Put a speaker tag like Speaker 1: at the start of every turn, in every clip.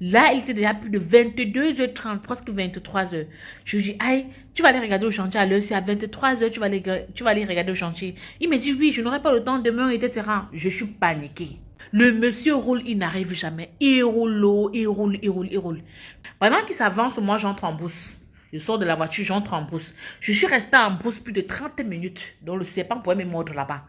Speaker 1: Là, il était déjà plus de 22h30, presque 23h. Je lui dis, aïe, tu vas aller regarder au chantier à l'heure, c'est à 23h, tu vas aller regarder au chantier. Il me dit, oui, je n'aurai pas le temps demain, etc. Je suis paniquée. Le monsieur roule, il n'arrive jamais. Il roule l'eau, il roule, il roule, il roule. Pendant qu'il s'avance, moi, j'entre en brousse. Je sors de la voiture, j'entre en brousse. Je suis restée en brousse plus de 30 minutes. Donc, le serpent pouvait me mordre là-bas.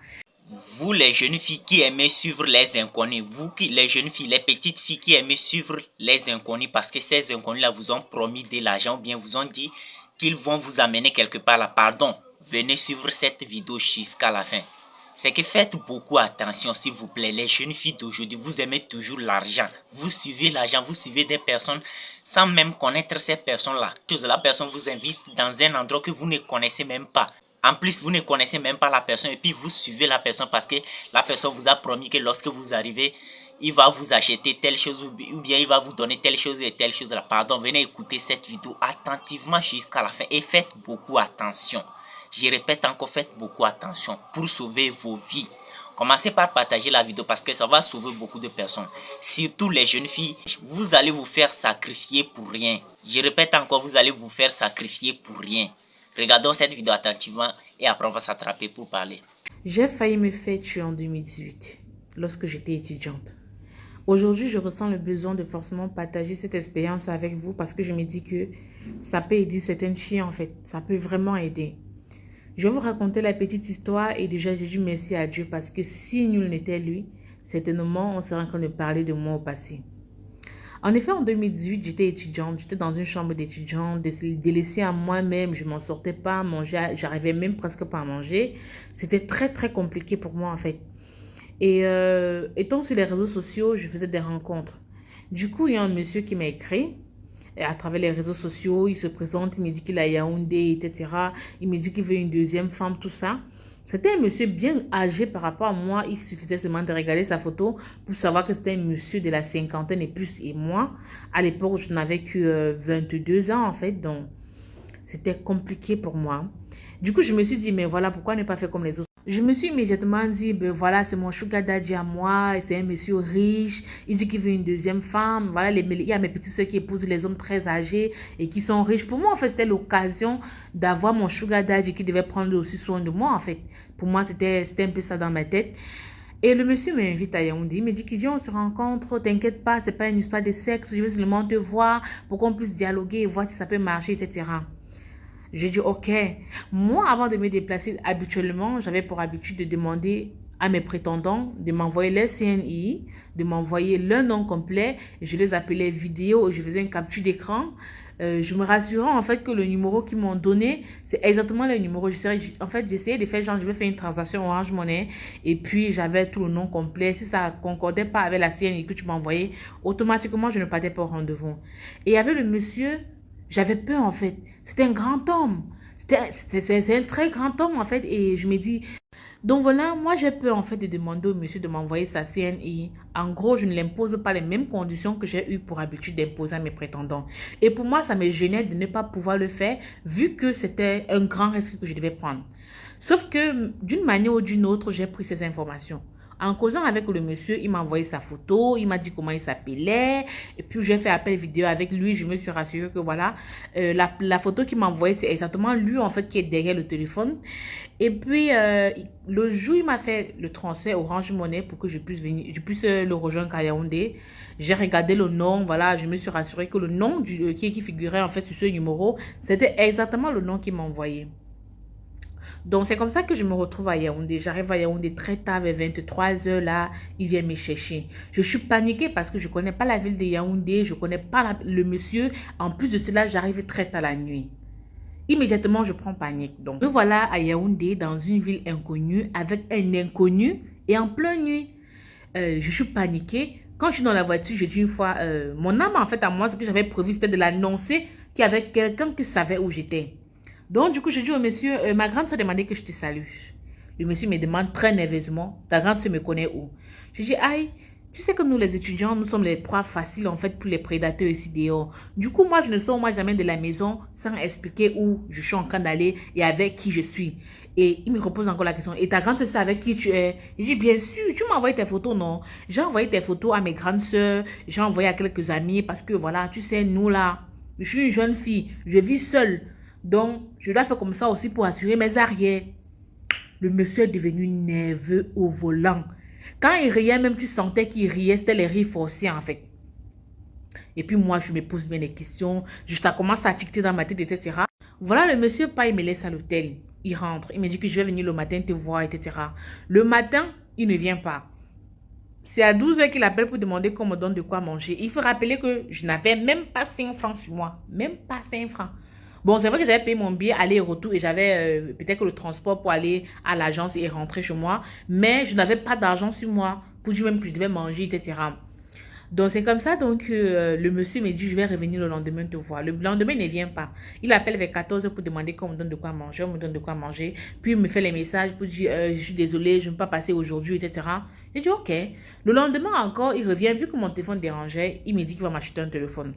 Speaker 2: Vous, les jeunes filles qui aimez suivre les inconnus, les jeunes filles, les petites filles qui aimez suivre les inconnus parce que ces inconnus-là vous ont promis de l'argent ou bien vous ont dit qu'ils vont vous amener quelque part là, pardon, venez suivre cette vidéo jusqu'à la fin. C'est que faites beaucoup attention, s'il vous plaît. Les jeunes filles d'aujourd'hui, vous aimez toujours l'argent. Vous suivez l'argent, vous suivez des personnes sans même connaître ces personnes-là. La personne vous invite dans un endroit que vous ne connaissez même pas. En plus, vous ne connaissez même pas la personne et puis vous suivez la personne parce que la personne vous a promis que lorsque vous arrivez, il va vous acheter telle chose ou bien il va vous donner telle chose et telle chose. Pardon, venez écouter cette vidéo attentivement jusqu'à la fin et faites beaucoup attention. Je répète encore, faites beaucoup attention pour sauver vos vies. Commencez par partager la vidéo parce que ça va sauver beaucoup de personnes. Surtout les jeunes filles, vous allez vous faire sacrifier pour rien. Je répète encore, vous allez vous faire sacrifier pour rien. Regardons cette vidéo attentivement et après on va s'attraper pour parler.
Speaker 1: J'ai failli me faire tuer en 2018 lorsque j'étais étudiante. Aujourd'hui, je ressens le besoin de forcément partager cette expérience avec vous parce que je me dis que ça peut aider certaines filles en fait. Ça peut vraiment aider. Je vais vous raconter la petite histoire et déjà j'ai dit merci à Dieu parce que si nul n'était lui, certainement on serait en train de parler de moi au passé. En effet, en 2018, j'étais étudiante, j'étais dans une chambre d'étudiant, délaissée à moi-même, je m'en sortais pas à manger, j'arrivais même presque pas à manger. C'était très très compliqué pour moi en fait. Et étant sur les réseaux sociaux, je faisais des rencontres. Du coup, il y a un monsieur qui m'a écrit. Et à travers les réseaux sociaux, il se présente, il me dit qu'il a Yaoundé, etc. Il me dit qu'il veut une deuxième femme, tout ça. C'était un monsieur bien âgé par rapport à moi. Il suffisait seulement de regarder sa photo pour savoir que c'était un monsieur de la cinquantaine et plus. Et moi, à l'époque, je n'avais que 22 ans en fait. Donc, c'était compliqué pour moi. Du coup, je me suis dit, mais voilà, pourquoi ne pas faire comme les autres? Je me suis immédiatement dit, ben voilà, c'est mon sugar daddy à moi, c'est un monsieur riche, il dit qu'il veut une deuxième femme. Voilà, il y a mes petites soeurs qui épousent les hommes très âgés et qui sont riches. Pour moi, en fait, c'était l'occasion d'avoir mon sugar daddy qui devait prendre aussi soin de moi, en fait. Pour moi, c'était un peu ça dans ma tête. Et le monsieur m'invite à Yaoundé, il me dit qu'il vient, on se rencontre, t'inquiète pas, c'est pas une histoire de sexe, je veux seulement te voir pour qu'on puisse dialoguer et voir si ça peut marcher, etc. J'ai dit, ok. Moi, avant de me déplacer, habituellement, j'avais pour habitude de demander à mes prétendants de m'envoyer leur CNI, de m'envoyer leur nom complet. Je les appelais vidéo et je faisais une capture d'écran. Je me rassurais en fait que le numéro qu'ils m'ont donné, c'est exactement le numéro. En fait, j'essayais de faire genre, je vais faire une transaction Orange Money et puis j'avais tout le nom complet. Si ça concordait pas avec la CNI que tu m'envoyais, automatiquement, je ne partais pas au rendez-vous. Et il y avait le monsieur. J'avais peur en fait. C'était un grand homme. C'est un très grand homme en fait. Et je me dis... Donc voilà, moi j'ai peur en fait de demander au monsieur de m'envoyer sa CNI. En gros, je ne l'impose pas les mêmes conditions que j'ai eu pour habitude d'imposer à mes prétendants. Et pour moi, ça me gênait de ne pas pouvoir le faire vu que c'était un grand risque que je devais prendre. Sauf que d'une manière ou d'une autre, j'ai pris ces informations. En causant avec le monsieur, il m'a envoyé sa photo, il m'a dit comment il s'appelait. Et puis, j'ai fait appel vidéo avec lui. Je me suis rassurée que voilà, la photo qu'il m'a envoyée, c'est exactement lui en fait qui est derrière le téléphone. Et puis, le jour, il m'a fait le transfert Orange Money pour que je puisse venir, je puisse le rejoindre à Yaoundé. J'ai regardé le nom, voilà, je me suis rassurée que le nom qui figurait en fait sur ce numéro, c'était exactement le nom qu'il m'a envoyé. Donc, c'est comme ça que je me retrouve à Yaoundé. J'arrive à Yaoundé très tard, vers 23h, là, il vient me chercher. Je suis paniquée parce que je ne connais pas la ville de Yaoundé, je ne connais pas le monsieur. En plus de cela, j'arrive très tard la nuit. Immédiatement, je prends panique. Donc, me voilà à Yaoundé, dans une ville inconnue, avec un inconnu et en pleine nuit. Je suis paniquée. Quand je suis dans la voiture, je dis une fois, mon âme, en fait, à moi, ce que j'avais prévu, c'était de l'annoncer qu'il y avait quelqu'un qui savait où j'étais. Donc, du coup, je dis au monsieur, ma grande soeur demandait que je te salue. Le monsieur me demande très nerveusement, ta grande soeur me connaît où? Je dis, aïe, Tu sais que nous, les étudiants, nous sommes les proies faciles, en fait, pour les prédateurs ici dehors. Du coup, moi, je ne sors moi jamais de la maison sans expliquer où je suis en train d'aller et avec qui je suis. Et il me repose encore la question, et ta grande sœur, avec qui tu es? Je dis, bien sûr, tu m'as envoyé tes photos, non? J'ai envoyé tes photos à mes grandes sœurs, j'ai envoyé à quelques amis, parce que, voilà, tu sais, nous, là, je suis une jeune fille, je vis seule. Donc, je dois faire comme ça aussi pour assurer mes arrières. Le monsieur est devenu nerveux au volant. Quand il riait, même tu sentais qu'il riait, c'était les rires forcés en fait. Et puis moi, je me pose bien des questions. Ça commence à ticter dans ma tête, etc. Voilà, le monsieur, pas, il me laisse à l'hôtel. Il rentre. Il me dit que je vais venir le matin te voir, etc. Le matin, il ne vient pas. C'est à 12 h qu'il appelle pour demander qu'on me donne de quoi manger. Il faut rappeler que je n'avais même pas 5 francs sur moi. Même pas 5 francs. Bon, c'est vrai que j'avais payé mon billet aller et retour et j'avais peut-être que le transport pour aller à l'agence et rentrer chez moi. Mais je n'avais pas d'argent sur moi pour dire même que je devais manger, etc. Donc, c'est comme ça. Donc, le monsieur me dit, je vais revenir le lendemain te voir. Le lendemain, il ne vient pas. Il appelle vers 14 h pour demander qu'on me donne de quoi manger. On me donne de quoi manger. Puis, il me fait les messages pour dire, je suis désolée, je ne peux pas passer aujourd'hui, etc. J'ai dit, OK. Le lendemain encore, il revient. Vu que mon téléphone dérangeait, il me dit qu'il va m'acheter un téléphone.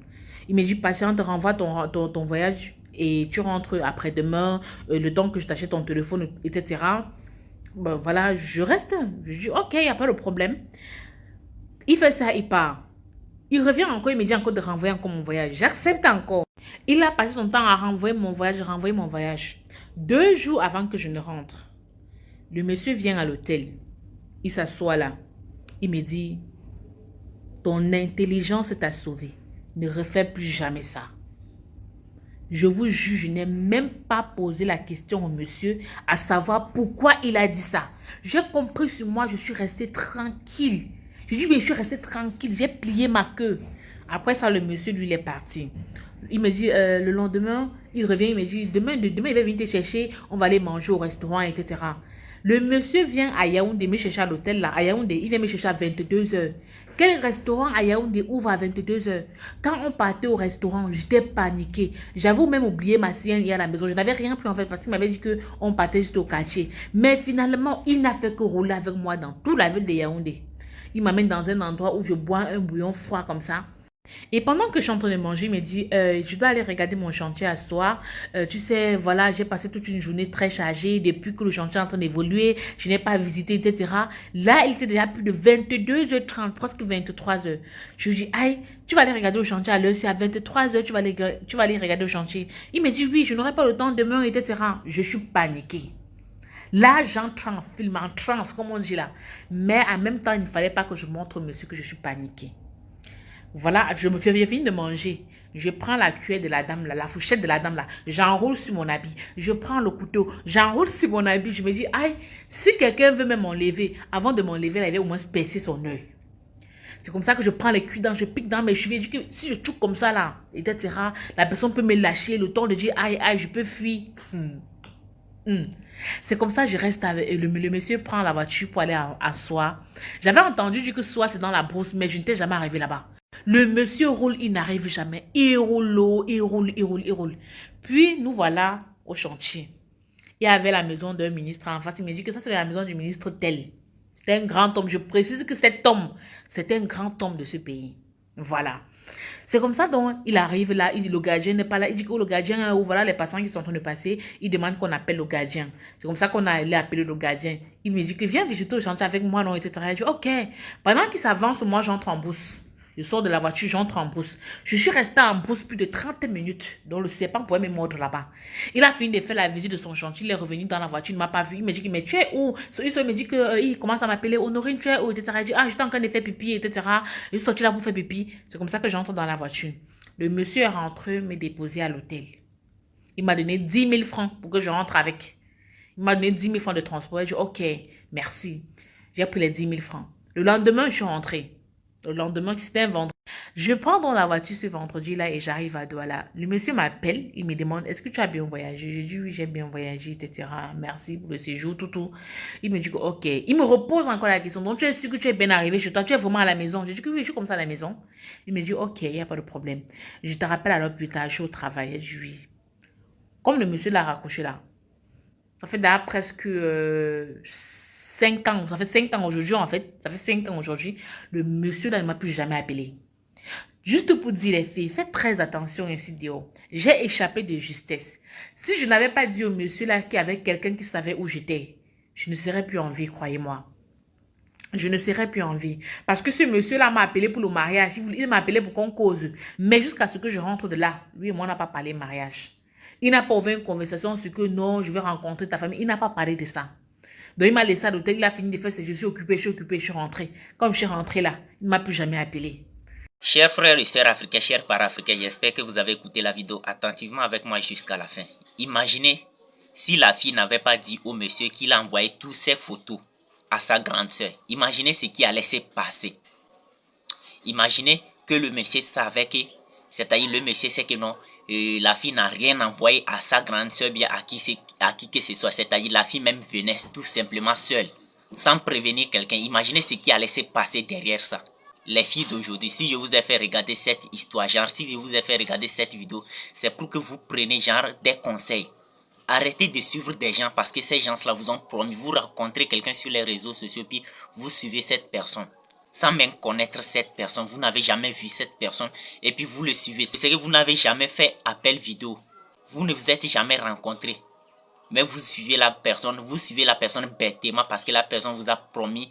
Speaker 1: Il me dit, patiente, renvoie ton voyage et tu rentres après-demain, le temps que je t'achète ton téléphone, etc. Ben, voilà, je reste. Je dis, OK, il n'y a pas de problème. Il fait ça, il part. Il revient encore, il me dit encore de renvoyer encore mon voyage. J'accepte encore. Il a passé son temps à renvoyer mon voyage. 2 jours avant que je ne rentre, le monsieur vient à l'hôtel. Il s'assoit là. Il me dit, ton intelligence t'a sauvé. Ne refais plus jamais ça. Je vous jure, je n'ai même pas posé la question au monsieur à savoir pourquoi il a dit ça. J'ai compris sur moi, je suis restée tranquille. Je dis, mais je suis restée tranquille, j'ai plié ma queue. Après ça, le monsieur, lui, il est parti. Il me dit, le lendemain, il revient, il me dit, demain, il va venir te chercher, on va aller manger au restaurant, etc. Le monsieur vient à Yaoundé me chercher à l'hôtel là. À Yaoundé, il vient me chercher à 22 h. Quel restaurant à Yaoundé ouvre à 22 h? Quand on partait au restaurant, j'étais paniquée. J'avoue même oublié ma sienne à la maison. Je n'avais rien pris en fait parce qu'il m'avait dit qu'on partait juste au quartier. Mais finalement, il n'a fait que rouler avec moi dans toute la ville de Yaoundé. Il m'amène dans un endroit où je bois un bouillon froid comme ça. Et pendant que je suis en train de manger, il me dit, je dois aller regarder mon chantier à ce soir. Tu sais, voilà, j'ai passé toute une journée très chargée depuis que le chantier est en train d'évoluer. Je n'ai pas visité, etc. Là, il était déjà plus de 22 h 30, presque 23 h. Je lui dis, aïe, tu vas aller regarder le chantier à l'heure, c'est à 23 h, tu vas aller regarder le chantier. Il me dit, oui, je n'aurai pas le temps demain, etc. Je suis paniquée. Là, j'entre en film, en transe, comme on dit là. Mais en même temps, il ne fallait pas que je montre au monsieur que je suis paniquée. Voilà, j'ai fini de manger. Je prends la cuillère de la dame là, la fourchette de la dame là. J'enroule sur mon habit. Je prends le couteau. J'enroule sur mon habit. Je me dis, aïe, si quelqu'un veut même m'enlever, avant de m'enlever, il avait au moins percé son œil. C'est comme ça que je prends les cuits-dents, je pique dans mes cheveux. Je dis que si je touche comme ça là, etc., la personne peut me lâcher le temps de dire, aïe, aïe, je peux fuir. C'est comme ça que je reste avec le monsieur prend la voiture pour aller à Soie. J'avais entendu dire que Soie c'est dans la brousse, mais je n'étais jamais arrivé là-bas. Le monsieur roule, il n'arrive jamais. Il roule, il roule, il roule, il roule. Puis, nous voilà au chantier. Il y avait la maison d'un ministre en face. Il me dit que ça, c'est la maison du ministre tel. C'était un grand homme. Je précise que cet homme, c'était un grand homme de ce pays. Voilà. C'est comme ça donc il arrive là, il dit le gardien n'est pas là. Il dit que le gardien, ou voilà les passants qui sont en train de passer, il demande qu'on appelle le gardien. C'est comme ça qu'on a allé appeler le gardien. Il me dit que viens visiter le chantier avec moi, non, etc. Je dis ok. Pendant qu'il s'avance, moi j'entre en brousse. Je sors de la voiture, j'entre en brousse. Je suis restée en brousse plus de 30 minutes. Donc le serpent pouvait me mordre là-bas. Il a fini de faire la visite de son chantier. Il est revenu dans la voiture, il ne m'a pas vu. Il me dit, mais tu es où? Il me dit qu'il commence à m'appeler Honorine, tu es où, etc. Il dit, ah, j'étais en train de faire pipi, etc. Je suis sortie là pour faire pipi. C'est comme ça que j'entre dans la voiture. Le monsieur est rentré me déposer à l'hôtel. Il m'a donné 10 000 francs pour que je rentre avec. Il m'a donné 10 000 francs de transport. J'ai dit, ok, merci. J'ai pris les 10 000 francs. Le lendemain, je suis rentrée. Le lendemain, c'était un vendredi. Je prends dans la voiture ce vendredi-là et j'arrive à Douala. Le monsieur m'appelle, il me demande, est-ce que tu as bien voyagé? J'ai dit, oui, j'ai bien voyagé, etc. Merci pour le séjour, tout. Il me dit, ok. Il me repose encore la question. Donc, tu es sûr que tu es bien arrivé chez toi? Tu es vraiment à la maison? J'ai dit, oui, je suis comme ça à la maison. Il me dit, ok, il n'y a pas de problème. Je te rappelle alors plus tard, je suis au travail. J'ai dit, oui. Comme le monsieur l'a raccroché là, ça fait d'ailleurs presque 7 5 ans, ça fait 5 ans aujourd'hui en fait, ça fait 5 ans aujourd'hui, le monsieur là ne m'a plus jamais appelé. Juste pour dire les filles, faites très attention ici dehors. J'ai échappé de justesse. Si je n'avais pas dit au monsieur là qu'il y avait quelqu'un qui savait où j'étais, je ne serais plus en vie, croyez-moi. Je ne serais plus en vie. Parce que ce monsieur-là m'a appelé pour le mariage. Il m'a appelé pour qu'on cause. Mais jusqu'à ce que je rentre de là, lui et moi, on n'a pas parlé mariage. Il n'a pas ouvert une conversation sur que non, je vais rencontrer ta famille. Il n'a pas parlé de ça. Donc, il m'a laissé à l'hôtel. Il a fini de faire je suis occupé, je suis rentré. Comme je suis rentré là, il ne m'a plus jamais appelé.
Speaker 2: Chers frères et sœurs africains, chers para-africains, j'espère que vous avez écouté la vidéo attentivement avec moi jusqu'à la fin. Imaginez si la fille n'avait pas dit au monsieur qu'il a envoyé toutes ses photos à sa grande sœur. Imaginez ce qui allait se passer. Imaginez que le monsieur savait que, c'est-à-dire le monsieur sait que non, la fille n'a rien envoyé à sa grande sœur, bien à qui que ce soit. C'est-à-dire la fille même venait tout simplement seule, sans prévenir quelqu'un. Imaginez ce qui allait se passer derrière ça. Les filles d'aujourd'hui, si je vous ai fait regarder cette histoire, genre si je vous ai fait regarder cette vidéo, c'est pour que vous preniez genre des conseils. Arrêtez de suivre des gens parce que ces gens-là vous ont promis. Vous rencontrez quelqu'un sur les réseaux sociaux puis vous suivez cette personne. Sans même connaître cette personne, vous n'avez jamais vu cette personne et puis vous le suivez. C'est que vous n'avez jamais fait appel vidéo. Vous ne vous êtes jamais rencontrés. Mais vous suivez la personne bêtement parce que la personne vous a promis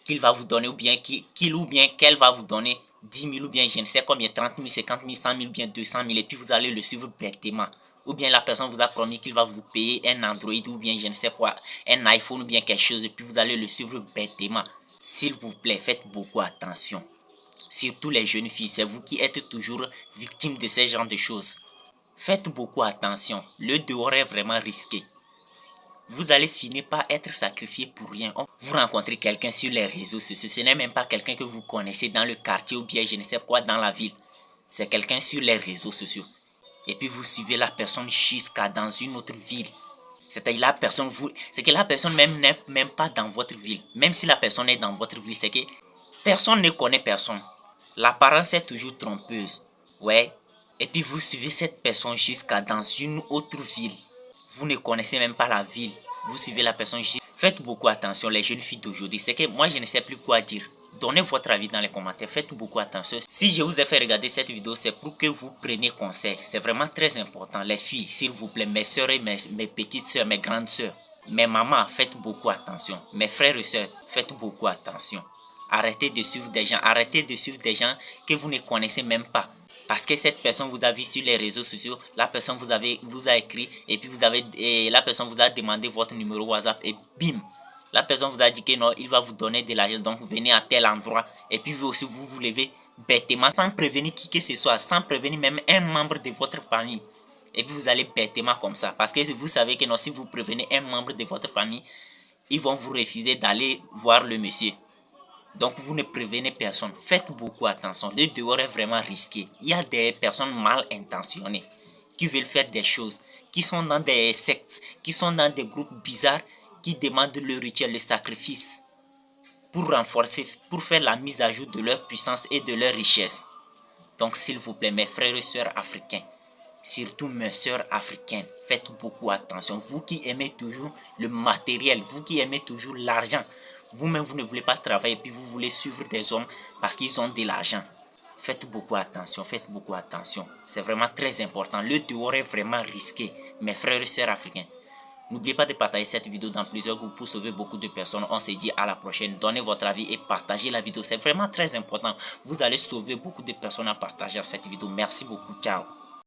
Speaker 2: qu'il va vous donner ou bien qu'il ou bien qu'elle va vous donner 10 000 ou bien je ne sais combien, 30 000, 50 000, 100 000 ou bien 200 000 et puis vous allez le suivre bêtement. Ou bien la personne vous a promis qu'il va vous payer un Android ou bien je ne sais quoi, un iPhone ou bien quelque chose et puis vous allez le suivre bêtement. S'il vous plaît, faites beaucoup attention. Surtout les jeunes filles, c'est vous qui êtes toujours victimes de ce genre de choses. Faites beaucoup attention, le dehors est vraiment risqué. Vous allez finir par être sacrifié pour rien. Vous rencontrez quelqu'un sur les réseaux sociaux. Ce n'est même pas quelqu'un que vous connaissez dans le quartier ou bien je ne sais quoi dans la ville. C'est quelqu'un sur les réseaux sociaux. Et puis vous suivez la personne jusqu'à dans une autre ville. C'est-à-dire la personne, c'est que la personne même n'est même pas dans votre ville. Même si la personne est dans votre ville, c'est que personne ne connaît personne. L'apparence est toujours trompeuse. Ouais. Et puis vous suivez cette personne jusqu'à dans une autre ville. Vous ne connaissez même pas la ville. Vous suivez la personne. Faites beaucoup attention les jeunes filles d'aujourd'hui. C'est que moi je ne sais plus quoi dire. Donnez votre avis dans les commentaires. Faites beaucoup attention. Si je vous ai fait regarder cette vidéo, c'est pour que vous preniez conseil. C'est vraiment très important. Les filles, s'il vous plaît, mes soeurs et mes petites soeurs, mes grandes soeurs, mes mamans, faites beaucoup attention. Mes frères et soeurs, faites beaucoup attention. Arrêtez de suivre des gens. Arrêtez de suivre des gens que vous ne connaissez même pas. Parce que cette personne vous a vu sur les réseaux sociaux, la personne vous a écrit et puis la personne vous a demandé votre numéro WhatsApp et bim, la personne vous a dit que non, il va vous donner de l'argent, donc vous venez à tel endroit et puis vous aussi vous levez bêtement sans prévenir qui que ce soit, sans prévenir même un membre de votre famille. Et puis vous allez bêtement comme ça parce que vous savez que non, si vous prévenez un membre de votre famille, ils vont vous refuser d'aller voir le monsieur. Donc vous ne prévenez personne. Faites beaucoup attention. Le dehors est vraiment risqué. Il y a des personnes mal intentionnées qui veulent faire des choses, qui sont dans des sectes, qui sont dans des groupes bizarres, qui demandent le rituel, le sacrifice pour renforcer, pour faire la mise à jour de leur puissance et de leur richesse. Donc s'il vous plaît, mes frères et sœurs africains, surtout mes sœurs africaines, faites beaucoup attention. Vous qui aimez toujours le matériel, vous qui aimez toujours l'argent, vous-même vous ne voulez pas travailler et puis vous voulez suivre des hommes parce qu'ils ont de l'argent. Faites beaucoup attention, faites beaucoup attention. C'est vraiment très important. Le dehors est vraiment risqué, mes frères et sœurs africains. N'oubliez pas de partager cette vidéo dans plusieurs groupes pour sauver beaucoup de personnes. On se dit à la prochaine. Donnez votre avis et partagez la vidéo. C'est vraiment très important. Vous allez sauver beaucoup de personnes en partageant cette vidéo. Merci beaucoup. Ciao.